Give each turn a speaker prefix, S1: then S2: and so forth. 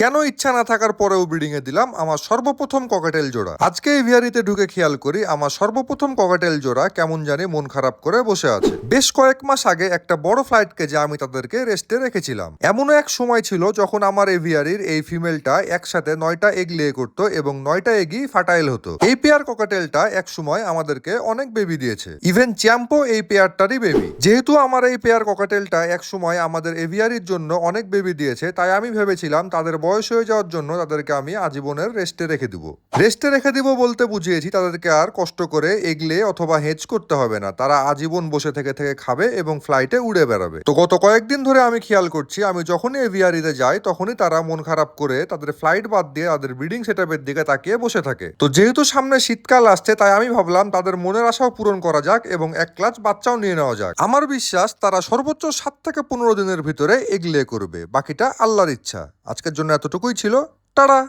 S1: কেন ইচ্ছা না থাকার পরেও ব্রিডিং এ দিলাম আমার সর্বপ্রথম ককাটেল জোড়া। আজকে এভিয়ারিতে ঢুকে খেয়াল করি আমার সর্বপ্রথম ককাটেল জোড়া কেমন জানি মন খারাপ করে বসে আছে। বেশ কয়েক মাস আগে একটা বড় ফ্লাইট কেজে আমি তাদেরকে রেস্টে রেখেছিলাম। এমনও এক সময় ছিল যখন আমার এভিয়ারির এই ফিমেলটা একসাথে 9টা এগ লে করতো এবং 9টা এগই ফার্টাইল হতো। এই পেয়ার ককাটেলটা এক সময় আমাদেরকে অনেক বেবি দিয়েছে, ইভেন চ্যাম্পো এই পেয়ারটারই বেবি। যেহেতু আমার এই পেয়ার ককাটেলটা এক সময় আমাদের এভিয়ারির জন্য অনেক বেবি দিয়েছে, তাই আমি ভেবেছিলাম তাদের বয়স হয়ে যাওয়ার জন্য তাদেরকে আমি আজীবনের রেস্টে রেখে দিব। রেস্টে রেখে দিব বলতে বুঝিয়েছি তাদেরকে আর কষ্ট করে এগলে অথবা হেজ করতে হবে না, তারা আজীবন বসে থেকে থেকে খাবে এবং ফ্লাইটে উড়ে বেড়াবে। তো গত কয়েকদিন ধরে আমি খেয়াল করছি আমি যখনই এভিয়ারিতে যাই তখনই তারা মন খারাপ করে তাদের ফ্লাইট বাদ দিয়ে তাদের ব্রিডিং সেটআপের দিকে তাকিয়ে বসে থাকে। তো যেহেতু সামনে শীতকাল আসছে তাই আমি ভাবলাম তাদের মনের আশাও পূরণ করা যাক এবং এক ক্লাচ বাচ্চাও নিয়ে নেওয়া যাক। আমার বিশ্বাস তারা সর্বোচ্চ 7 থেকে 15 দিনের ভিতরে এগলে করবে, বাকিটা আল্লাহর ইচ্ছা। আজকের জন্য এতটুকুই ছিল। টাটা।